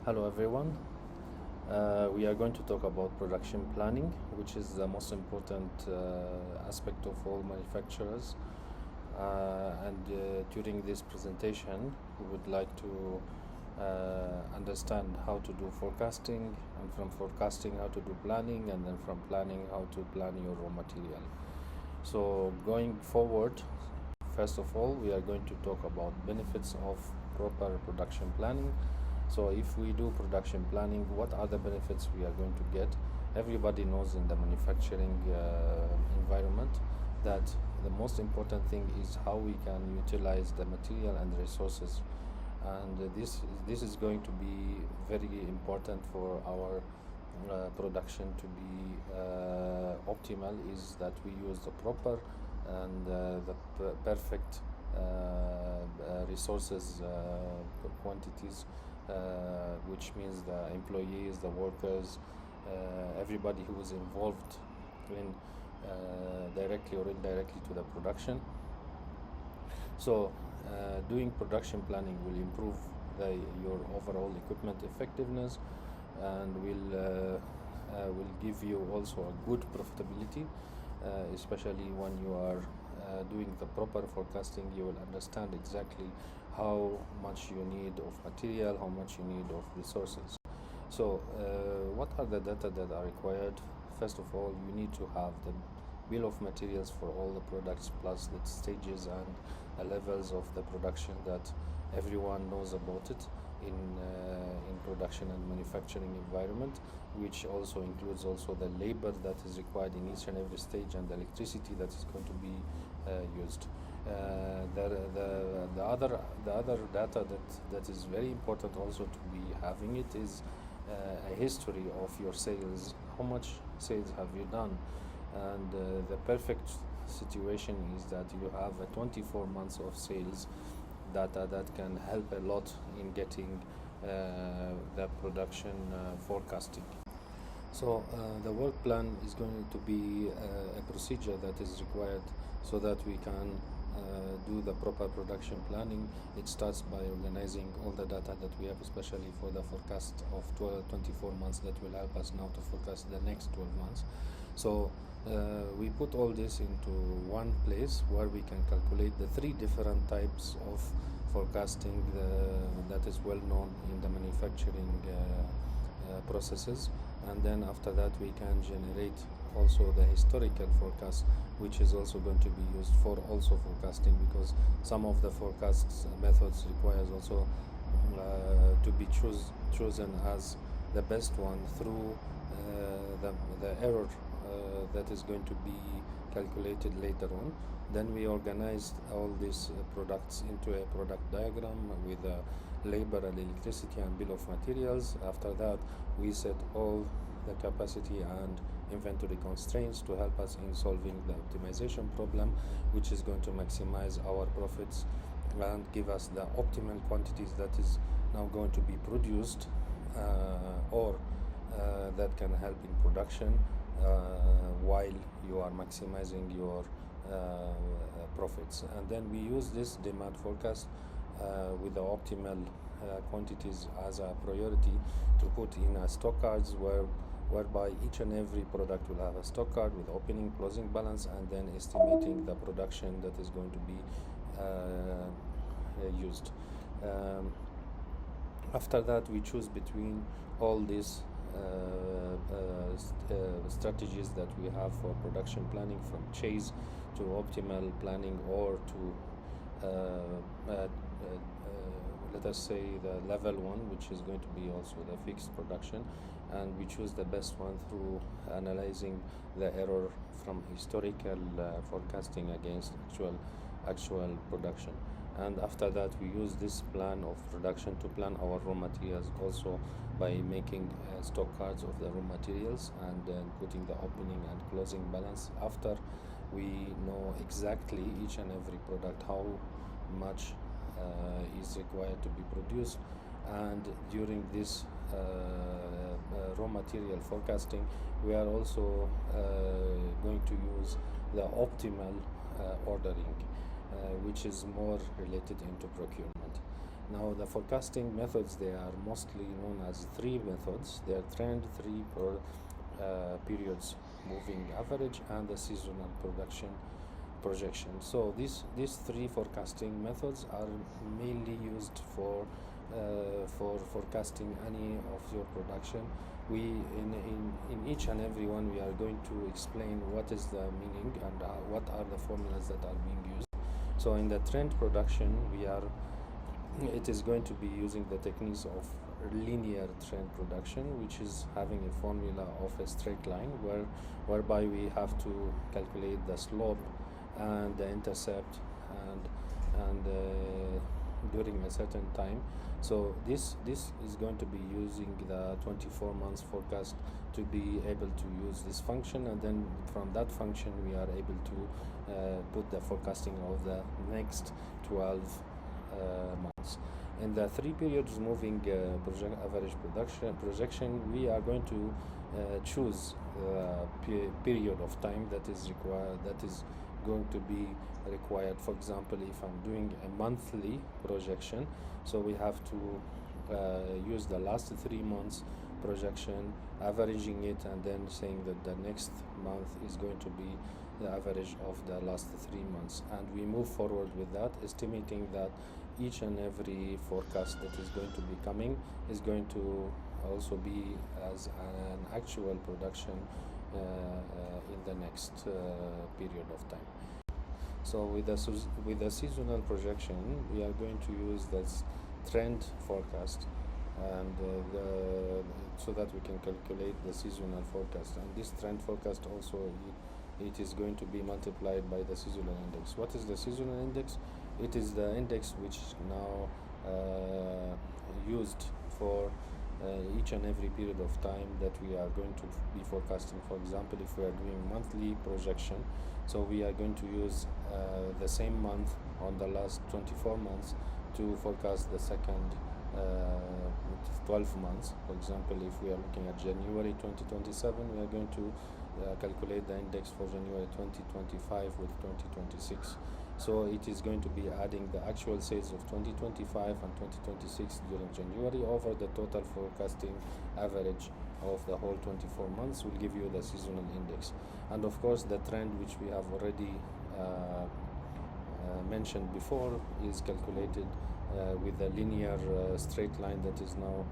Hello everyone. We are going to talk about production planning, which is the most important aspect of all manufacturers. And during this presentation, we would like to understand how to do forecasting, and from forecasting how to do planning, and then from planning how to plan your raw material. So going forward, first of all, we are going to talk about benefits of proper production planning. So if we do production planning, what are the benefits we are going to get? Everybody knows in the manufacturing environment that the most important thing is how we can utilize the material and resources, and this is going to be very important for our production to be optimal, is that we use the proper and the perfect resources quantities, which means the employees, the workers, everybody who is involved in directly or indirectly to the production. So doing production planning will improve your overall equipment effectiveness, and will give you also a good profitability, especially when you are doing the proper forecasting. You will understand exactly how much you need of material, how much you need of resources. So what are the data that are required? First of all, you need to have the bill of materials for all the products, plus the stages and the levels of the production that everyone knows about it in production and manufacturing environment, which also includes also the labor that is required in each and every stage, and the electricity that is going to be used. The other data that is very important also to be having it is a history of your sales. How much sales have you done? And the perfect situation is that you have a 24 months of sales data that can help a lot in getting the production forecasting. So the work plan is going to be a procedure that is required so that we can do the proper production planning. It starts by organizing all the data that we have, especially for the forecast of 24 months that will help us now to forecast the next 12 months. So we put all this into one place where we can calculate the three different types of forecasting that is well known in the manufacturing processes, and then after that we can generate also the historical forecast, which is also going to be used for also forecasting, because some of the forecasts methods requires also to be chosen as the best one through the error that is going to be calculated later on. Then we organized all these products into a product diagram with labor and electricity and bill of materials. After that, we set all the capacity and inventory constraints to help us in solving the optimization problem, which is going to maximize our profits and give us the optimal quantities that is now going to be produced, or that can help in production while you are maximizing your profits. And then we use this demand forecast with the optimal quantities as a priority to put in a stock cards, whereby each and every product will have a stock card with opening, closing balance, and then estimating the production that is going to be used. After that, we choose between all these strategies that we have for production planning, from chase to optimal planning, or to let us say the level one, which is going to be also the fixed production, and we choose the best one through analyzing the error from historical forecasting against actual production. And after that, we use this plan of production to plan our raw materials also by making stock cards of the raw materials, and then putting the opening and closing balance. After we know exactly each and every product how much is required to be produced, and during this raw material forecasting, we are also going to use the optimal ordering, which is more related into procurement. Now the forecasting methods, they are mostly known as three methods. They are trend, three periods moving average, and the seasonal production projection. So these three forecasting methods are mainly used for forecasting any of your production. We in each and every one we are going to explain what is the meaning and what are the formulas that are being used. So in the trend production, it is going to be using the techniques of linear trend production, which is having a formula of a straight line whereby we have to calculate the slope and the intercept and during a certain time. So this is going to be using the 24 months forecast to be able to use this function, and then from that function we are able to put the forecasting of the next 12 months. In the three periods moving average projection, we are going to choose a period of time that is required, that is going to be required. For example, if I'm doing a monthly projection, so we have to use the last 3 months projection, averaging it, and then saying that the next month is going to be the average of the last 3 months, and we move forward with that, estimating that each and every forecast that is going to be coming is going to also be as an actual production in the next period of time. So with the seasonal projection, we are going to use this trend forecast, and so that we can calculate the seasonal forecast. And this trend forecast also, it is going to be multiplied by the seasonal index. What is the seasonal index? It is the index which is now used for each and every period of time that we are going to be forecasting. For example, if we are doing monthly projection, so we are going to use the same month on the last 24 months to forecast the second 12 months. For example, if we are looking at January 2027, we are going to calculate the index for January 2025 with 2026. So it is going to be adding the actual sales of 2025 and 2026 during January over the total forecasting average of the whole 24 months will give you the seasonal index. And of course, the trend, which we have already mentioned before, is calculated with a linear straight line that is now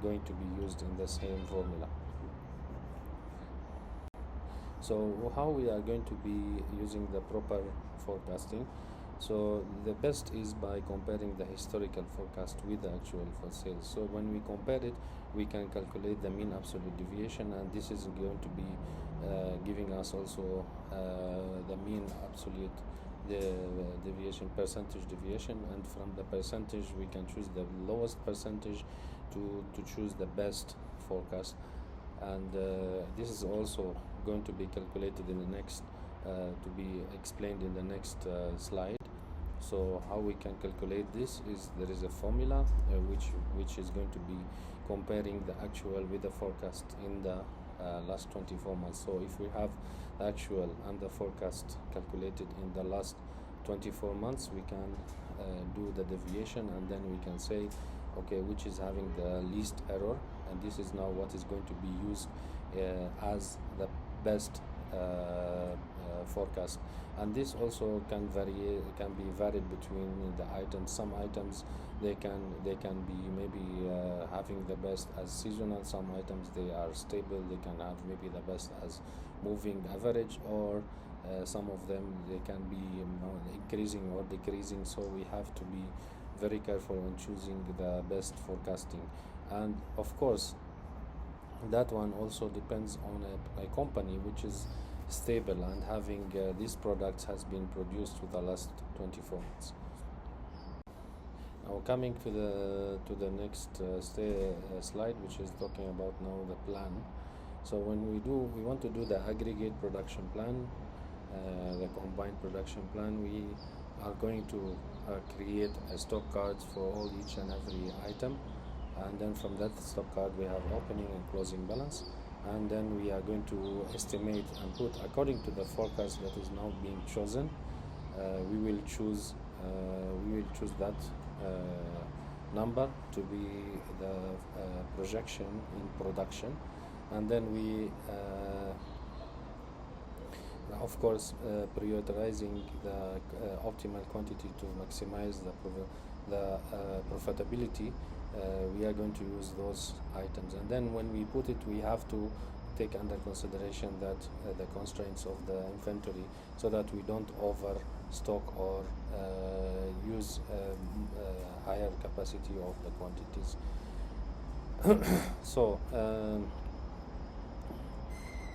going to be used in the same formula. So how we are going to be using the proper forecasting? So the best is by comparing the historical forecast with the actual for sales. So when we compare it, we can calculate the mean absolute deviation, and this is going to be giving us also the mean absolute deviation, percentage deviation, and from the percentage we can choose the lowest percentage to choose the best forecast. And this is also going to be calculated in the next to be explained in the next slide. So how we can calculate this is there is a formula which is going to be comparing the actual with the forecast in the last 24 months. So if we have the actual and the forecast calculated in the last 24 months, we can do the deviation, and then we can say, okay, which is having the least error, and this is now what is going to be used as the best forecast. And this also can be varied between the items. Some items they can be maybe having the best as seasonal. Some items they are stable, they can have maybe the best as moving average, or some of them they can be increasing or decreasing. So we have to be very careful when choosing the best forecasting. And of course, that one also depends on a company which is stable and having these products has been produced for the last 24 months. Now coming to the next slide, which is talking about now the plan. So when we want to do the aggregate production plan, the combined production plan, we are going to create a stock cards for all each and every item, and then from that stock card we have opening and closing balance, and then we are going to estimate and put according to the forecast that is now being chosen. We will choose that number to be the projection in production, and then we of course prioritizing the optimal quantity to maximize the profitability. We are going to use those items, and then when we put it, we have to take under consideration that the constraints of the inventory, so that we don't overstock or use higher capacity of the quantities. So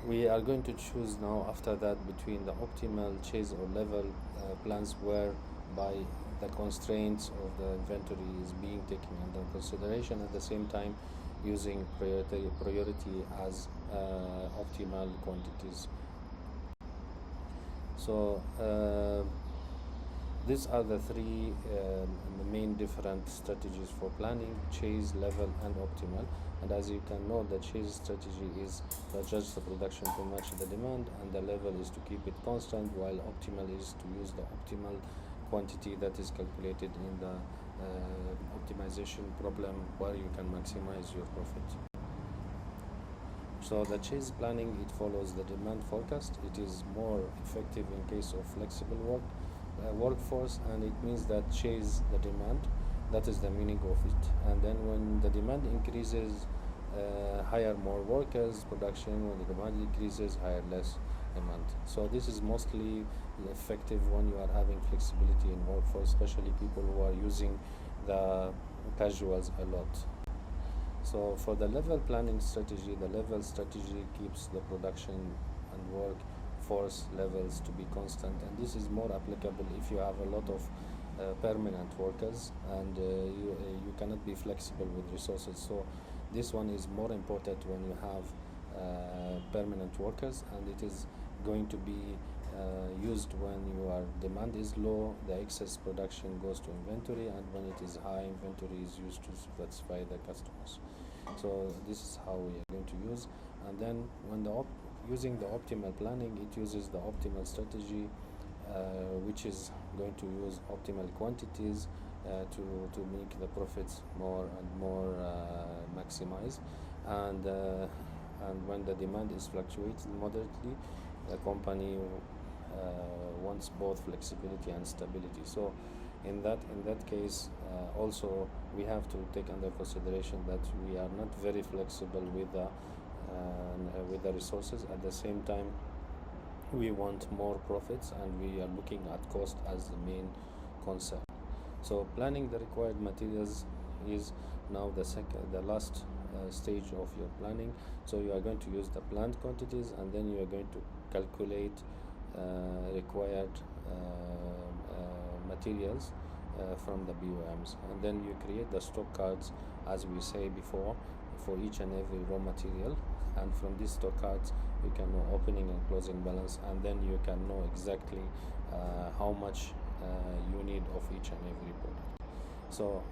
we are going to choose now after that between the optimal chase or level plans, whereby the constraints of the inventory is being taken under consideration, at the same time using priority as optimal quantities. So these are the three main different strategies for planning: chase, level, and optimal. And as you can know, the chase strategy is to adjust the production to match the demand, and the level is to keep it constant, while optimal is to use the optimal quantity that is calculated in the optimization problem, where you can maximize your profit. So the chase planning, it follows the demand forecast. It is more effective in case of flexible workforce, and it means that chase the demand. That is the meaning of it. And then when the demand increases, hire more workers, production. When the demand decreases, hire less demand. So this is mostly effective when you are having flexibility in workforce, especially people who are using the casuals a lot. So for the level planning strategy, the level strategy keeps the production and workforce levels to be constant, and this is more applicable if you have a lot of permanent workers, and you cannot be flexible with resources. So this one is more important when you have permanent workers, and it is going to be used when your demand is low, the excess production goes to inventory, and when it is high, inventory is used to satisfy the customers. So this is how we are going to use. And then when using the optimal planning, it uses the optimal strategy, which is going to use optimal quantities to make the profits more and more maximized. And when the demand is fluctuating moderately, the company wants both flexibility and stability. So in that case, also we have to take under consideration that we are not very flexible with the resources. At the same time, we want more profits, and we are looking at cost as the main concept. So planning the required materials is now the last stage of your planning. So you are going to use the planned quantities, and then you are going to calculate required materials from the BOMs, and then you create the stock cards, as we say before, for each and every raw material. And from these stock cards, you can know opening and closing balance, and then you can know exactly how much you need of each and every product. So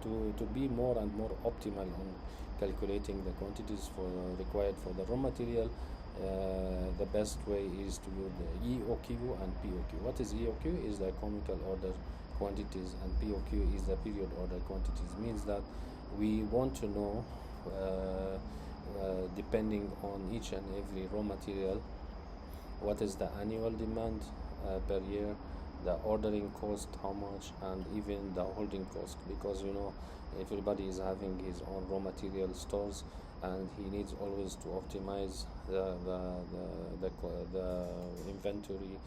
to be more and more optimal on calculating the quantities required for the raw material, the best way is to use the EOQ and POQ. What is EOQ? Is the economical order quantities, and POQ is the period order quantities. Means that we want to know, depending on each and every raw material, what is the annual demand per year, the ordering cost, how much, and even the holding cost, because everybody is having his own raw material stores, and he needs always to optimize the inventory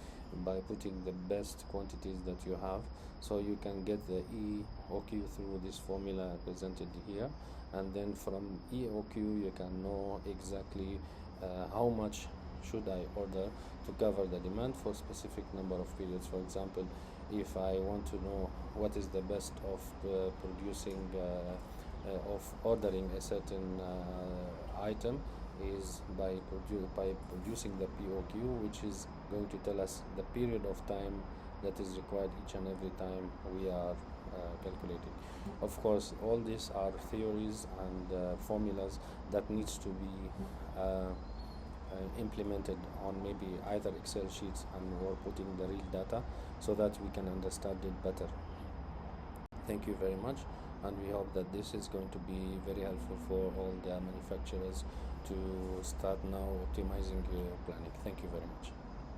by putting the best quantities that you have. So you can get the EOQ through this formula presented here, and then from EOQ you can know exactly how much should I order to cover the demand for specific number of periods. For example, if I want to know what is the best of ordering a certain item, is by producing the POQ, which is going to tell us the period of time that is required each and every time we are calculating. Of course, all these are theories and formulas that needs to be implemented on maybe either Excel sheets or putting the real data, so that we can understand it better. Thank you very much, and we hope that this is going to be very helpful for all the manufacturers to start now optimizing planning. Thank you very much.